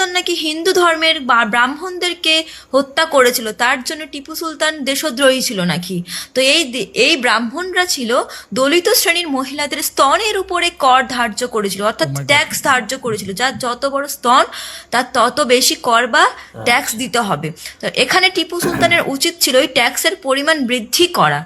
সুলতান নাকি হিন্দু ধর্মের ব্রাহ্মণদেরকে হত্যা করেছিল, তার জন্য টিপু সুলতান দেশদ্রোহী ছিল নাকি। তো এই ব্রাহ্মণরা ছিল দলিত শ্রেণীর মহিলাদের স্তনের উপরে কর ধার্য করেছিল, অর্থাৎ ট্যাক্স ধার্য করেছিল, যার যত বড় স্তন তার তত বেশি কর বা ট্যাক্স দিতে হবে। তো এখানে টিপু সুলতানের উচিত ছিল এই ট্যাক্সের পরিমাণ বৃদ্ধি করা,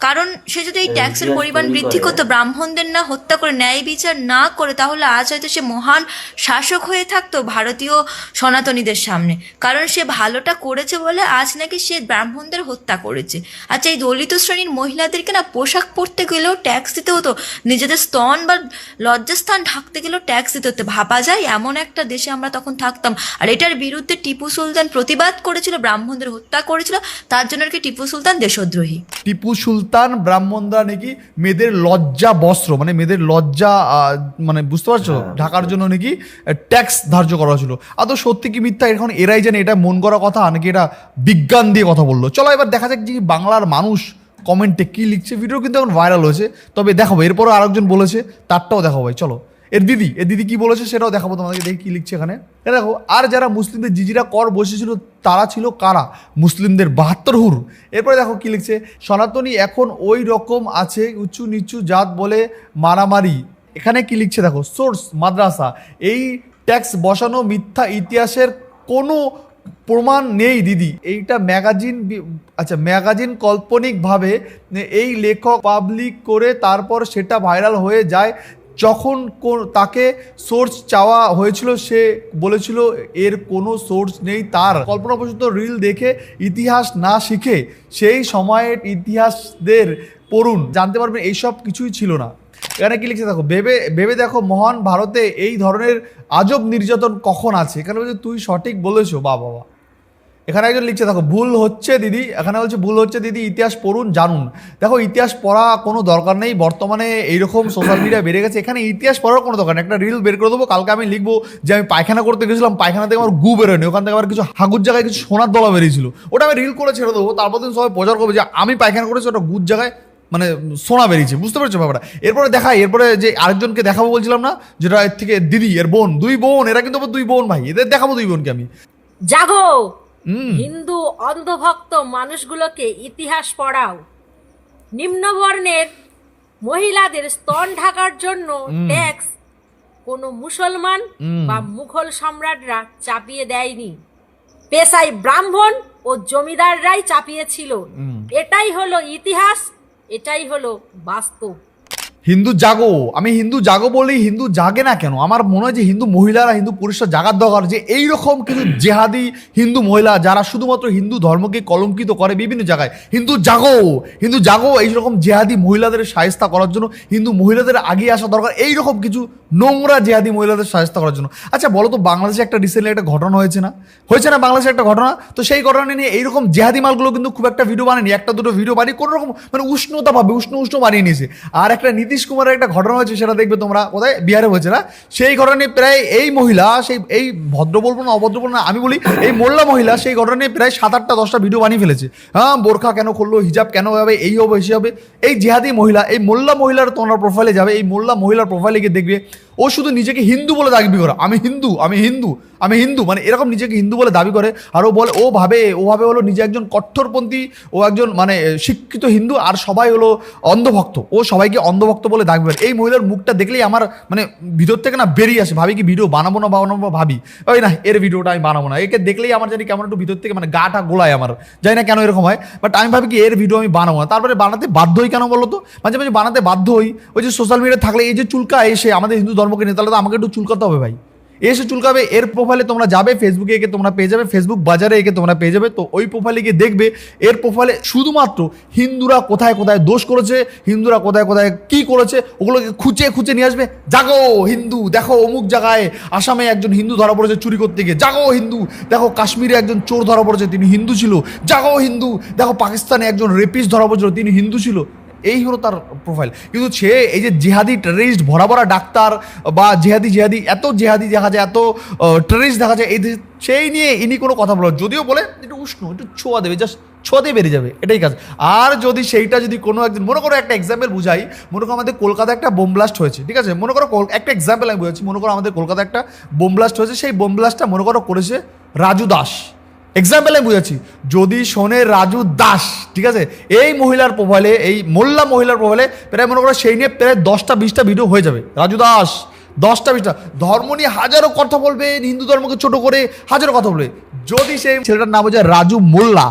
কারণ সে যদি এই ট্যাক্সের পরিমাণ বৃদ্ধি করতো, ব্রাহ্মণদের না হত্যা করে, ন্যায় বিচার না করে, তাহলে আজ হয়তো সে মহান শাসক হয়ে থাকতো ভারতীয় সনাতনীদের সামনে। কারণ সে ভালোটা করেছে বলে আজ নাকি সে ব্রাহ্মণদের হত্যা করেছে। আচ্ছা, এই দলিত শ্রেণীর মহিলাদেরকে না পোশাক পরতে গেলেও ট্যাক্স দিতে হতো, নিজেদের স্তন বা লজ্জাস্থান ঢাকতে গেলেও ট্যাক্স দিতে হতো। ভাবা যায় এমন একটা দেশে আমরা তখন থাকতাম। আর এটার বিরুদ্ধে টিপু সুলতান প্রতিবাদ করেছিল, ব্রাহ্মণদের হত্যা করেছিল, তার জন্য আর কি টিপু সুলতান দেশদ্রোহী। টিপু সুলতান ব্রাহ্মণরা নাকি মেয়েদের লজ্জা বস্ত্র, মানে মেয়েদের লজ্জা মানে বুঝতে পারছো ঢাকার জন্য নাকি ট্যাক্স ধার্য করা হয়েছিল। আদৌ সত্যি কি মিথ্যা এখন এরাই জানে, এটা মন করা কথা নাকি এটা বিজ্ঞান দিয়ে কথা বললো। চলো এবার দেখা যাক যে বাংলার মানুষ কমেন্টে কি লিখছে। ভিডিও কিন্তু এখন ভাইরাল হয়েছে, তবে দেখাবো এরপরও আরেকজন বলেছে তারটাও দেখাবো ভাই। চলো এর দিদি কি বলেছে সেটাও দেখাবো তোমাদেরকে, দেখি কি লিখছে এখানে। দেখো, আর যারা মুসলিমদের জিজিরা কর বসেছিল তারা ছিল কারা? মুসলিমদের 72 হুর। এরপরে দেখো কি লিখছে, সনাতনী এখন ওই রকম আছে, উঁচু নিচু জাত বলে মারামারি। এখানে কি লিখছে দেখো, সোর্স মাদ্রাসা। এই ট্যাক্স বসানো মিথ্যা, ইতিহাসের কোনো প্রমাণ নেই দিদি। এইটা ম্যাগাজিন, আচ্ছা ম্যাগাজিন কাল্পনিকভাবে এই লেখক পাবলিক করে তারপর সেটা ভাইরাল হয়ে যায়। যখন তাকে সোর্স চাওয়া হয়েছিল সে বলেছিল এর কোনো সোর্স নেই। তার কল্পনাপ্রসূত রিল দেখে ইতিহাস না শিখে সেই সময়ের ইতিহাসদের পড়ুন, জানতে পারবেন এইসব কিছুই ছিল না। এখানে কি লিখছে দেখো, ভেবে দেখো মহান ভারতে এই ধরনের আজব নির্যাতন কখন আছে। এখানে বলছে তুই সঠিক বলেছো বাবা। এখানে একজন লিখছে দেখো, ভুল হচ্ছে দিদি, এখানে বলছে ভুল হচ্ছে দিদি, ইতিহাস পড়ুন জানুন। দেখো ইতিহাস পড়া কোনো দরকার নেই, বর্তমানে এইরকম সোশ্যাল মিডিয়া বেড়ে গেছে, এখানে ইতিহাস পড়ার কোনো দরকার নেই। একটা রিল বের করে দেবো, কালকে আমি লিখবো যে আমি পায়খানা করতে গেছিলাম, পায়খানা থেকে আমার গু বেরোয়নি, ওখান থেকে আমার কিছু হাগুর জায়গায় কিছু সোনার দলা বেরিয়েছিল, ওটা আমি রিল করে ছেড়ে দেবো। তারপর দিন সবাই প্রচার করবে যে আমি পায়খানা করেছি, ওটা গুর জায়গায় মানে সোনা বেরিয়েছে। বুঝতে পেরেছো ব্যাপারটা? এরপরে দেখাই, এরপরে যে আরেকজনকে দেখাবো বলছিলাম না, যেটা এর থেকে দিদি এর বোন, 2 বোন, এরা কিন্তু 2 বোন ভাই, এদের দেখাবো 2 বোনকে আমি। জাগো হিন্দু অন্ধভক্ত মানুষগুলোকে ইতিহাস পড়াও। নিম্নবর্ণের মহিলাদের স্তন ঢাকার জন্য ট্যাক্স কোনো মুসলমান বা মুঘল সম্রাটরা চাপিয়ে দেয়নি, পেশায় ব্রাহ্মণ ও জমিদাররাই চাপিয়েছিল। এটাই হলো ইতিহাস, এটাই হলো বাস্তব। হিন্দু জাগো, আমি হিন্দু জাগো বলি, হিন্দু জাগে না কেন? আমার মনে হয় যে হিন্দু মহিলারা, হিন্দু পুরুষরা জাগার দরকার, যে এইরকম কিছু জেহাদি হিন্দু মহিলা যারা শুধুমাত্র হিন্দু ধর্মকে কলঙ্কিত করে বিভিন্ন জায়গায়। হিন্দু জাগো, হিন্দু জাগো, এইরকম জেহাদি মহিলাদের শায়েস্তা করার জন্য হিন্দু মহিলাদের আগিয়ে আসা দরকার, এইরকম কিছু নোংরা জেহাদি মহিলাদের শায়েস্তা করার জন্য। আচ্ছা বলো তো, বাংলাদেশে একটা রিসেন্টলি একটা ঘটনা হয়েছে না বাংলাদেশে একটা ঘটনা, তো সেই ঘটনা নিয়ে এইরকম জেহাদি মালগুলো কিন্তু খুব একটা ভিডিও বানায়নি, একটা দুটো ভিডিও বানিয়ে কোনো রকম মানে উষ্ণতা ভাবে উষ্ণ বানিয়ে নিয়েছে। আর একটা নীতিশ কুমারের একটা ঘটনা হয়েছে, সেটা দেখবে তোমরা, কোথায়, বিহারে হয়েছে না? সেই ঘটনায় প্রায় এই মহিলা, সেই এই ভদ্র বলবো না অভদ্র বলবো না, আমি বলি এই মোল্লা মহিলা, সেই ঘটনায় প্রায় 7-8টা 10টা ভিডিও বানিয়ে ফেলেছে। হ্যাঁ, বোরখা কেন খুললো, হিজাব কেন হবে, এই হবে সেই হবে। এই জেহাদি মহিলা, এই মোল্লা মহিলার তোমরা প্রোফাইলে যাবে, এই মোল্লা মহিলার প্রোফাইলে গিয়ে দেখবে ও শুধু নিজেকে হিন্দু বলে দাবি করে, আমি হিন্দু, মানে এরকম নিজেকে হিন্দু বলে দাবি করে। আর ও বলে, ও ভাবে হলো নিজে একজন কট্টরপন্থী, ও একজন মানে শিক্ষিত হিন্দু, আর সবাই হলো অন্ধভক্ত, ও সবাইকে অন্ধভক্ত বলে দাবি করে। এই মহিলার মুখটা দেখলেই আমার মানে ভিতর থেকে না বেরিয়ে আসে, ভাবি কি ভিডিও বানাবো না ভাবি ওই না, এর ভিডিওটা আমি বানাবো না। একে দেখলেই আমার জানি কেমন একটু ভিতর থেকে মানে গাটা গোলায় আমার, জানি না কেন এরকম হয়, বাট আমি ভাবি কি এর ভিডিও আমি বানাবো না। তারপরে বানাতে বাধ্য হই, কেন বলো তো, মাঝে মাঝে বানাতে বাধ্য হই। ওই যে সোশ্যাল মিডিয়া থাকলে এই যে চুলকা এসে আমাদের হিন্দু ধর্মকে নিয়ে, তাহলে তো আমাকে একটু চুলকাতে হবে ভাই, এসে চুলকাবে। এর প্রোফাইলে তোমরা যাবে, ফেসবুকে একে তোমরা পেয়ে যাবে, ফেসবুক বাজারে একে তোমরা পেয়ে যাবে। তো ওই প্রোফাইলে গিয়ে দেখবে, এর প্রোফাইলে শুধুমাত্র হিন্দুরা কোথায় কোথায় দোষ করেছে, হিন্দুরা কোথায় কোথায় কি করেছে, ওগুলোকে খুঁচে নিয়ে আসবে। জাগো হিন্দু, দেখো অমুক জায়গায় আসামে একজন হিন্দু ধরা পড়েছে চুরি করতে গিয়ে, জাগো হিন্দু, দেখো কাশ্মীরে একজন চোর ধরা পড়েছে, তিনি হিন্দু ছিল, জাগো হিন্দু, দেখো পাকিস্তানে একজন রেপিস্ট ধরা পড়েছিল, তিনি হিন্দু ছিল। এই হলো তার প্রোফাইল। কিন্তু সে এই যে জেহাদি টেররিস্ট, ভরা ডাক্তার বা জেহাদি এত জেহাদি দেখা যায়, এত টেররিস্ট দেখা যায় এই সেই নিয়ে ইনি কোনো কথা বলে, যদিও বলে একটু উষ্ণ, একটু ছোঁয়া দেবে, জাস্ট ছোঁয়াতে বেরিয়ে যাবে, এটাই কাজ। আর যদি সেইটা যদি কোনো একদিন, মনে করো একটা এক্সাম্পল বুঝাই, মনে করো আমাদের কলকাতায় একটা বোম ব্লাস্ট হয়েছে, ঠিক আছে, মনে করো একটা এক্সাম্পল আমি বুঝাচ্ছি, মনে করো আমাদের কলকাতায় একটা বোম ব্লাস্ট হয়েছে, সেই বোম ব্লাস্টটা মনে করো করেছে রাজু দাস, এক্সাম্পল আমি বুঝাচ্ছি। যদি শোনে রাজু দাস, ঠিক আছে, এই মহিলার প্রোফাইলে, এই মোল্লা মহিলার প্রোফাইলে প্রায় মনে করো সেই নিয়ে প্রায় 10টা-20টা ভিডিও হয়ে যাবে। রাজু দাস 10টা-20টা ধর্ম নিয়ে হাজারো কথা বলবে, হিন্দু ধর্মকে ছোট করে হাজারো কথা বলবে। যদি সেই ছেলেটার নাম হচ্ছে রাজু মোল্লা,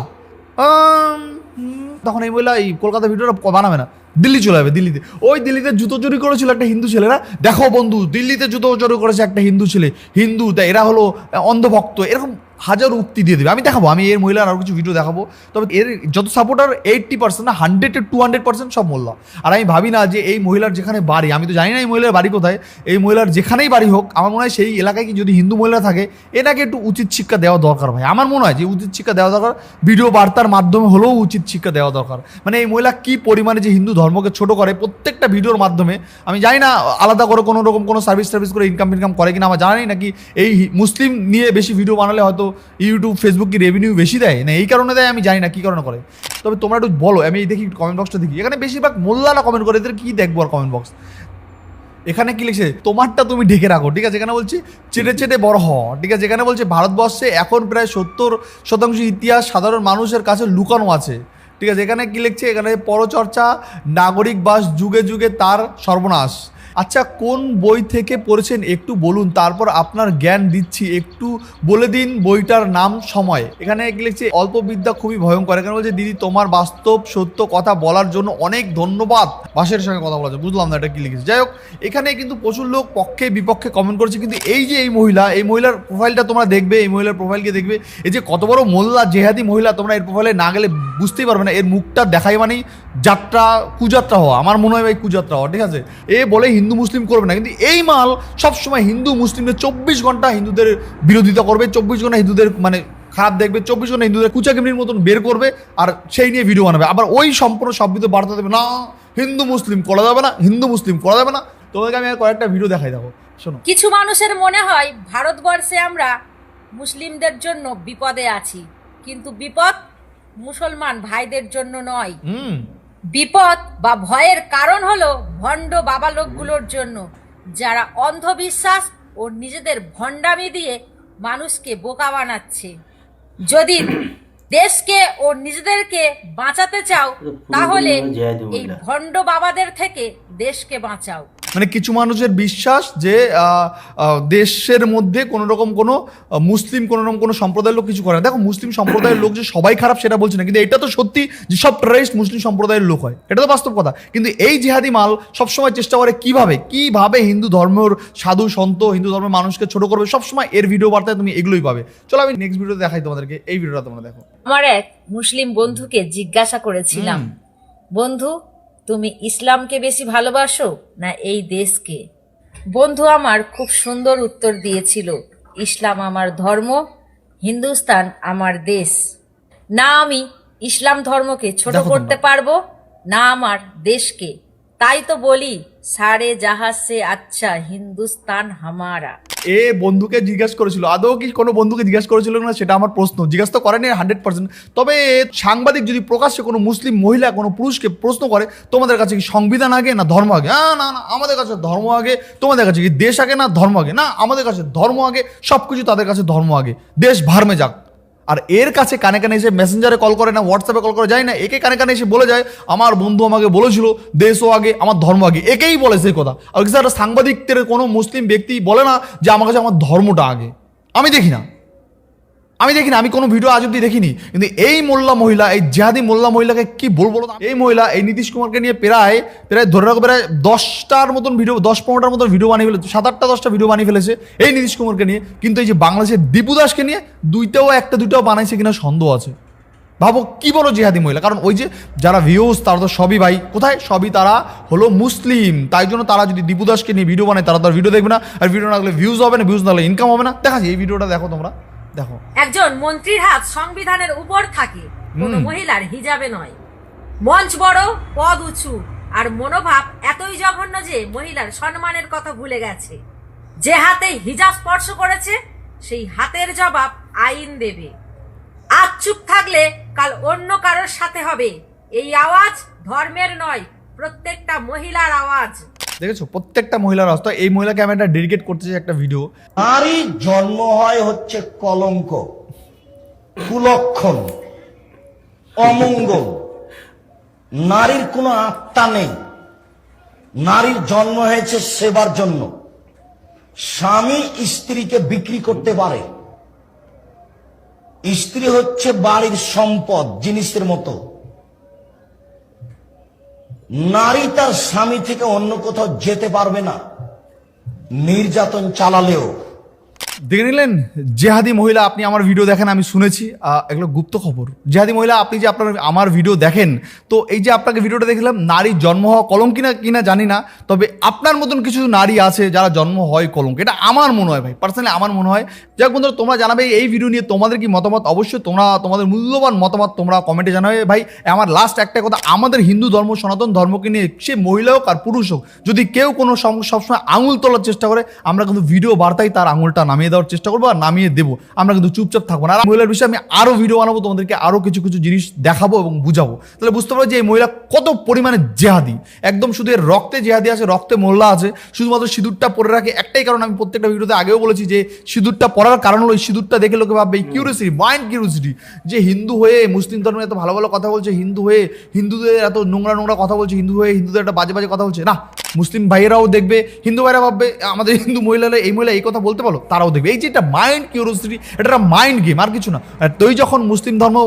তখন এই মহিলা এই কলকাতা ভিডিওটা বানাবে না, দিল্লি চলে যাবে। দিল্লিতে, ওই দিল্লিতে জুতো চুরি করেছিল একটা হিন্দু ছেলেরা, দেখো বন্ধু দিল্লিতে জুতো চুরি করেছে একটা হিন্দু ছেলে, হিন্দু তা এরা হলো অন্ধভক্ত, এরকম হাজার উক্তি দিয়ে দেবে। আমি দেখাবো, আমি এর মহিলার আরও কিছু ভিডিও দেখাবো। তবে এর যত সাপোর্টার 80% না 100-200% সব মোল্লা। আর আমি ভাবি না যে এই মহিলার যেখানে বাড়ি, আমি তো জানি না এই মহিলার বাড়ি কোথায়, এই মহিলার যেখানেই বাড়ি হোক, আমার মনে হয় সেই এলাকায় কি যদি হিন্দু মহিলা থাকে, এনাকে একটু উচিত শিক্ষা দেওয়া দরকার ভাই। আমার মনে হয় যে উচিত শিক্ষা দেওয়া দরকার, ভিডিও বার্তার মাধ্যমে হলেও উচিত শিক্ষা দেওয়া দরকার। মানে এই মহিলা কি পরিমাণে যে হিন্দু ধর্মকে ছোট করে প্রত্যেকটা ভিডিওর মাধ্যমে, আমি জানি না আলাদা করে কোনো রকম কোনো সার্ভিস করে ইনকাম করে কিনা আমার জানা নেই, নাকি এই মুসলিম নিয়ে বেশি ভিডিও বানালে হয়তো ইউটিউব ফেসবুক কি রেভিনিউ বেশি দেয় না, এই কারণে দেয় আমি জানি না, কি কারণে করে। তবে তোমরা একটু বলো, আমি দেখি কমেন্ট বক্সটা দেখি, এখানে বেশিরভাগ মোল্লারা কমেন্ট করে, এদের কি দেখবো আর কমেন্ট বক্স। এখানে কি লিখছে, তোমারটা তুমি ঢেকে রাখো, ঠিক আছে, এখানে বলছি চেটে চেটে বড় হ, ঠিক আছে, এখানে বলছে ভারতবর্ষে এখন প্রায় 70% ইতিহাস সাধারণ মানুষের কাছে লুকানো আছে, ঠিক আছে। এখানে কি লিখছে, এখানে পরচর্চা নাগরিক বাস যুগে যুগে তার সর্বনাশ। আচ্ছা কোন বই থেকে পড়েছেন একটু বলুন, তারপর আপনার জ্ঞান দিচ্ছি, একটু বলে দিন বইটার নাম সময়। এখানে কি লিখছে, অল্প বিদ্যা খুবই ভয়ঙ্কর। এখানে বলছে দিদি তোমার বাস্তব সত্য কথা বলার জন্য অনেক ধন্যবাদ, বাসের সঙ্গে কথা বলার জন্য। বুঝলাম না এটা কি লিখেছে, যাই হোক। এখানে কিন্তু প্রচুর লোক পক্ষে বিপক্ষে কমেন্ট করেছে, কিন্তু এই যে এই মহিলার প্রোফাইলটা তোমরা দেখবে, এই মহিলার প্রোফাইলকে দেখবে, এই যে কত বড় মোল্লা জেহাদি মহিলা, তোমরা এর প্রোফাইলে না গেলে বুঝতেই পারবে না। এর মুখটা দেখাই মানেই যাত্রা, কুযাত্রা হওয়া, আমার মনে হয় ভাই কুযাত্রা হওয়া, ঠিক আছে। এ বলে হিন্দু মুসলিম করবে না, কিন্তু এই মাল সবসময় হিন্দু মুসলিমদের 24 ঘন্টা হিন্দুদের বিরোধিতা করবে, 24 ঘন্টা হিন্দুদের মানে খারাপ দেখবে, 24 ঘন্টা হিন্দুদের কুচাকিমনির মতন বের করবে, আর সেই নিয়ে ভিডিও বানাবে। আবার ওই সম্পূর্ণ সব ভিডিও বার্তা দেবে, না হিন্দু মুসলিম করা যাবে না, হিন্দু মুসলিম করা যাবে না। তোমাকে আমি কয়েকটা ভিডিও দেখাই, দেখো শোনো। কিছু মানুষের মনে হয় ভারতবর্ষে আমরা মুসলিমদের জন্য বিপদে আছি, কিন্তু বিপদ মুসলমান ভাইদের জন্য নয়। বিপদ বা ভয়ের কারণ হলো ভণ্ড বাবা লোকগুলোর জন্য, যারা অন্ধবিশ্বাস ও নিজেদের ভণ্ডামি দিয়ে মানুষকে বোকা বানাচ্ছে। যদি দেশকে ও নিজেদেরকে বাঁচাতে চাও, তাহলে এই ভণ্ড বাবাদের থেকে দেশকে বাঁচাও। মানে কিছু মানুষের বিশ্বাস যে দেশের মধ্যে কোনো রকম কোনো মুসলিম কোনো রকম কোনো সম্প্রদায়ের লোক কিছু করে না। দেখো মুসলিম সম্প্রদায়ের লোক যে সবাই খারাপ সেটা বলছে না, কিন্তু এটা তো সত্যি যে সব টেররিস্ট মুসলিম সম্প্রদায়ের লোক হয়, এটা তো বাস্তব কথা। কিন্তু এই জিহাদি মাল সবসময় চেষ্টা করে কিভাবে হিন্দু ধর্মের সাধু সন্ত, হিন্দু ধর্মের মানুষকে ছোট করবে, সবসময় এর ভিডিও বার্তায় তুমি এগুলোই পাবে। চলো আমি নেক্সট ভিডিও দেখাই তোমাদেরকে, এই ভিডিওটা তোমরা দেখো। আমার এক মুসলিম বন্ধুকে জিজ্ঞাসা করেছিলাম, বন্ধু তুমি ইসলামকে বেশি ভালোবাসো না এই দেশকে? বন্ধু আমার খুব সুন্দর উত্তর দিয়েছিল, ইসলাম আমার ধর্ম, হিন্দুস্তান আমার দেশ। না আমি ইসলাম ধর্মকে ছোট করতে পারবো, না আমার দেশকে। তাই তো বলি সারে জাহাজ সে আচ্ছা হিন্দুস্তান হামারা। এ বন্ধুকে জিজ্ঞেস করেছিল, আদৌ কি কোনো বন্ধুকে জিজ্ঞেস করেছিল না সেটা আমার প্রশ্ন, জিজ্ঞেস তো করেনি 100%। তবে সাংবাদিক যদি প্রকাশ্যে কোনো মুসলিম মহিলা কোনো পুরুষকে প্রশ্ন করে, তোমাদের কাছে কি সংবিধান আগে না ধর্ম আগে? না না, আমাদের কাছে ধর্ম আগে। তোমাদের কাছে কি দেশ আগে না ধর্ম আগে? না, আমাদের কাছে ধর্ম আগে। সব কিছু তাদের কাছে ধর্ম আগে, দেশ ভার্মে যাক। আর এর কাছে কানে কানে এসে মেসেঞ্জারে কল করে না, হোয়াটসঅ্যাপে কল করে যায় না, একে কানে কানে এসে বলে যায় আমার বন্ধু আমাকে বলেছিল দেশও আগে আমার ধর্ম আগে, একেই বলে সেই কথা। আর কিছু একটা সাংবাদিকদের কোনো মুসলিম ব্যক্তি বলে না যে আমার কাছে আমার ধর্মটা আগে। আমি দেখি না, আমি কোনো ভিডিও আজ অব্দি দেখিনি। কিন্তু এই মোল্লা মহিলা, এই জিহাদি মোল্লা মহিলাকে কি বলবো, এই মহিলা এই নীতিশ কুমারকে নিয়ে প্রায় ধরে রাখো প্রায় 10টার মতন ভিডিও, 10-15টার মতন ভিডিও বানিয়ে ফেলেছে, 7-8টা ভিডিও বানিয়ে ফেলেছে এই নীতিশ কুমারকে নিয়ে। কিন্তু এই যে বাংলাদেশের দীপু দাসকে নিয়ে দুইটাও বানাইছে কিনা সন্দেহ আছে। ভাবো কি বড় জিহাদি মহিলা। কারণ ওই যে যারা ভিউজ তারা তো সবই ভাই কোথায়, সবই তারা হলো মুসলিম, তাই জন্য তারা যদি দীপু দাসকে নিয়ে ভিডিও বানায় তারা তো ভিডিও দেখবে না, আর ভিডিও না দেখলে ভিউজ হবে না, ভিউজ না হলে ইনকাম হবে না। দেখাচ্ছি এই ভিডিওটা দেখো, তোমরা দেখো। একজন মন্ত্রীর হাত সংবিধানের উপর থাকে, কোনো মহিলার হিজাবে নয়। মঞ্চ বড়, পদ উঁচু, আর মনোভাব এতই জঘন্য যে মহিলার সম্মানের কথা ভুলে গেছে। যে হাতে হিজাব স্পর্শ করেছে সেই হাতের জবাব আইন দেবে। আজ চুপ থাকলে কাল অন্য কারোর সাথে হবে। এই আওয়াজ ধর্মের নয়, প্রত্যেকটা মহিলার আওয়াজ। দেখেছো, প্রত্যেকটা মহিলার অবস্থা। এই মহিলাকে আমি একটা ডেডিকেট করতে চাই একটা ভিডিও। নারীর জন্ম হয় হচ্ছে কলঙ্ক, কুলক্ষণ, অমঙ্গল। নারীর কোনো আত্মা নেই। নারীর জন্ম হয়েছে সেবার জন্য। স্বামী স্ত্রীকে বিক্রি করতে পারে। স্ত্রী হচ্ছে বাড়ির সম্পদ, জিনিসের মতো। নারী তার স্বামী থেকে অন্য কোথাও যেতে পারবে না, নির্যাতন চালালেও। দেখে নিলেন জেহাদি মহিলা, আপনি আমার ভিডিও দেখেন, আমি শুনেছি এগুলো গুপ্ত খবর। জেহাদি মহিলা, আপনি যে আমার ভিডিও দেখেন, তো এই যে আপনাকে ভিডিওটা দেখলাম, নারীর জন্ম হওয়া কলঙ্ক কিনা জানি না, তবে আপনার মতন কিছু নারী আছে যারা জন্ম হয় কলঙ্ক, এটা আমার মনে হয় ভাই, পার্সোনালি আমার মনে হয়। যাক বন্ধুরা, তোমরা জানাবে এই ভিডিও নিয়ে তোমাদের কি মতামত। অবশ্যই তোমরা তোমাদের মূল্যবান মতামত তোমরা কমেন্টে জানাবে ভাই। আমার লাস্ট একটা কথা, আমাদের হিন্দু ধর্ম, সনাতন ধর্মকে নিয়ে সে মহিলা হোক আর পুরুষ হোক, যদি কেউ কোনো সবসময় আঙুল তোলার চেষ্টা করে, আমরা কিন্তু ভিডিও বার্তায় তার আঙুলটা নামিয়ে দেওয়ার চেষ্টা করবো আর নামিয়ে দেবো। আমরা কিন্তু চুপচাপ থাকবো না। আর মহিলার বিষয়ে আমি আরো ভিডিও বানাবো, তোমাদেরকে আরো কিছু কিছু জিনিস দেখাবো এবং বুঝাবো, তাহলে বুঝতে পারবো যে এই মহিলা কত পরিমাণে জেহাদি। একদম শুধু এর রক্তে জেহাদি আছে, রক্তে মোল্লা আছে। শুধুমাত্র সিঁদুরটা পরে রাখে একটাই কারণ, আমি প্রত্যেকটা ভিডিওতে আগেও বলেছি যে সিঁদুরটা পরার কারণ হলো এই সিঁদুরটা দেখে লোকে ভাববে কিউরিয়াসিটি, মাইন্ড কিউরিয়াসিটি, যে হিন্দু হয়ে মুসলিম ধর্মে এত ভালো ভালো কথা বলছে, হিন্দু হয়ে হিন্দুদের এত নোংরা নোংরা কথা বলছে, হিন্দু হয়ে হিন্দুদের একটা বাজে বাজে কথা বলছে। না, মুসলিম ভাইয়েরাও দেখবে, হিন্দু ভাইরা ভাববে আমাদের হিন্দু মহিলারা, এই মহিলা এই কথা বলতে পারো, তারাও দেখবে। এই যে এটা মাইন্ড কিউরিয়াসিটি, এটা একটা মাইন্ড গেম, আর কিছু না। আর তুই যখন মুসলিম ধর্ম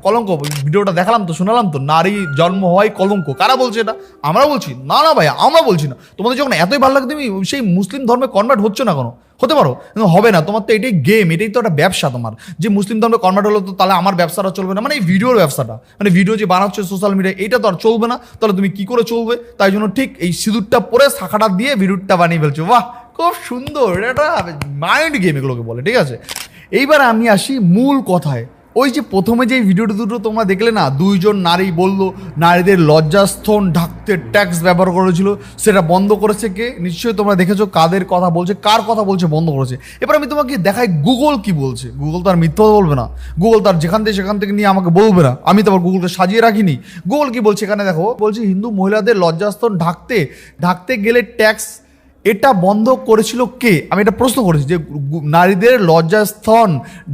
কলঙ্ক, ভিডিওটা দেখালাম তো, শোনালাম তো, নারী জন্ম হয় কলঙ্ক, কারা বলছে এটা? আমরা বলছি না, না ভাই, আমরা বলছি না। তোমাদের যখন এতই ভালো লাগে, তুমি সেই মুসলিম ধর্মে কনভার্ট হচ্ছে না কেন? হতে পারো, কিন্তু হবে না। তোমার তো এটাই গেম, এটাই তো একটা ব্যবসা তোমার। যে মুসলিম ধর্মে কনভার্ট হলো, তো তাহলে আমার ব্যবসাটা চলবে না, মানে এই ভিডিওর ব্যবসাটা, মানে ভিডিও যে বানাচ্ছে সোশ্যাল মিডিয়ায়, এটা তো আর চলবে না। তাহলে তুমি কি করে চলবে? তাই জন্য ঠিক এই সিঁদুরটা পরে শাখাটা দিয়ে ভিডিওটা বানিয়ে ফেলছো। বাহ, খুব সুন্দর, এটা মাইন্ড গেম এগুলোকে বলে। ঠিক আছে, এইবার আমি আসি মূল কথায়। ওই যে প্রথমে যে ভিডিওটা দুটো তোমরা দেখলে না, দুইজন নারী বললো নারীদের লজ্জাস্থান ঢাকতে ট্যাক্স ব্যবহার করেছিল, সেটা বন্ধ করেছে কে? নিশ্চয়ই তোমরা দেখেছো কাদের কথা বলছে, কার কথা বলছে, বন্ধ করেছে। এবার আমি তোমাকে দেখাই গুগল কি বলছে। গুগল তো আর মিথ্যা বলবে না, গুগল তার যেখান থেকে সেখান থেকে নিয়ে আমাকে বলবে না, আমি তো আবার গুগলকে সাজিয়ে রাখিনি। গুগল কি বলছে এখানে দেখো, বলছে হিন্দু মহিলাদের লজ্জাস্থান ঢাকতে গেলে ট্যাক্স, এটা বন্ধ করেছিল কে? আমি এটা প্রশ্ন করেছি যে নারীদের লজ্জাস্থান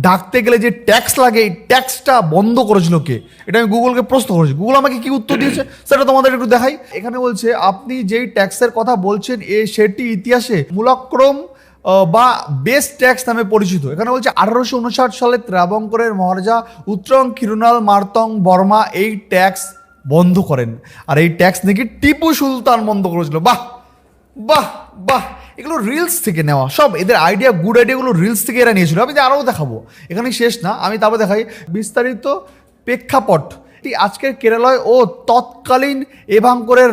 ঢাকতে গেলে যে ট্যাক্স লাগে, এই ট্যাক্সটা বন্ধ করেছিল কে? এটা আমি গুগলকে প্রশ্ন করেছি। গুগল আমাকে কি উত্তর দিয়েছে সেটা তোমাদের একটু দেখাই। এখানে বলছে আপনি যেই ট্যাক্সের কথা বলছেন সেটি ইতিহাসে মূলাক্রম বা বেস্ট ট্যাক্স নামে পরিচিত। এখানে বলছে 1859 সালে ত্রাবঙ্করের মহারাজা উত্তরং ক্ষীরুনাল মার্তং বর্মা এই ট্যাক্স বন্ধ করেন, আর এই ট্যাক্স নাকি টিপু সুলতান বন্ধ করেছিল। বাহ বাহ বাহ, এগুলো রিলস থেকে নেওয়া সব, এদের আইডিয়া, গুড আইডিয়াগুলো রিলস থেকে এরা নিয়েছিল। আমি আরও দেখাবো, এখানে শেষ না, আমি তারপর দেখাই বিস্তারিত প্রেক্ষাপট। আজকের কেরালায় ও তৎকালীন এভাঙ্করের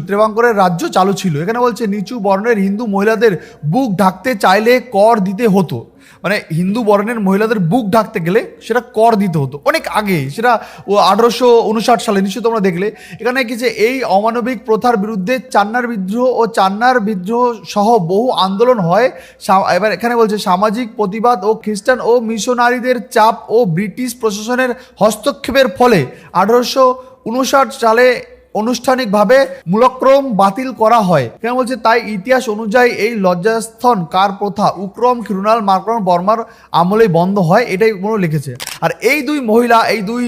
ত্রেভাঙ্করের রাজ্য চালু ছিল। এখানে বলছে নিচু বর্ণের হিন্দু মহিলাদের বুক ঢাকতে চাইলে কর দিতে হতো। মানে হিন্দু বর্ণের মহিলাদের বুক ঢাকতে গেলে সেটা কর দিতে হতো, অনেক আগে, সেটা 1859 সালে, নিশ্চয়ই তোমরা দেখলে। এখানে কি যে এই অমানবিক প্রথার বিরুদ্ধে চান্নার বিদ্রোহ সহ বহু আন্দোলন হয়। এবার এখানে বলছে সামাজিক প্রতিবাদ ও খ্রিস্টান ও মিশনারিদের চাপ ও ব্রিটিশ প্রশাসনের হস্তক্ষেপের ফলে 1859 সালে আনুষ্ঠানিকভাবে মূলক্রম বাতিল করা হয়। কেন বলছে তাই ইতিহাস অনুযায়ী এই লজ্জাস্থান কার প্রথা উক্রম ক্ষীরুনাল মার্কন বর্মার আমলেই বন্ধ হয়, এটাই মনে লিখেছে। আর এই দুই মহিলা, এই দুই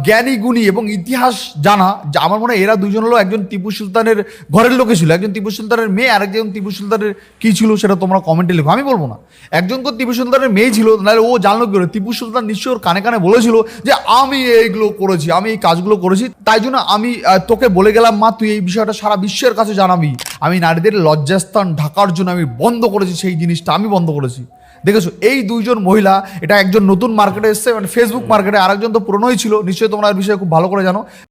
জ্ঞানী গুণী এবং ইতিহাস জানা, আমার মনে হয় এরা দুজন হলো একজন টিপু সুলতানের ঘরের লোকে ছিল, একজন টিপু সুলতানের মেয়ে, আর একজন টিপু সুলতানের কি ছিল সেটা তোমরা কমেন্টে লিখো, আমি বলবো না। একজন তো টিপু সুলতানের মেয়ে ছিল, নাহলে ও জানলো কি করে? টিপু সুলতান নিশ্চয়ই ওর কানে কানে বলেছিল যে আমি এইগুলো করেছি, আমি এই কাজগুলো করেছি, তাই জন্য আমি তোকে বলে গেলাম মা, তুই এই বিষয়টা সারা বিশ্বের কাছে জানাবি। আমি নারীদের লজ্জাস্থান ঢাকার জন্য আমি বন্ধ করেছি, সেই জিনিসটা আমি বন্ধ করেছি। দেখেছো, এই দুইজন মহিলা, এটা একজন নতুন মার্কেটে এসছে, মানে ফেসবুক মার্কেটে, আরেকজন তো পুরনোই ছিল, নিশ্চয়ই তোমরা এই বিষয়ে খুব ভালো করে জানো।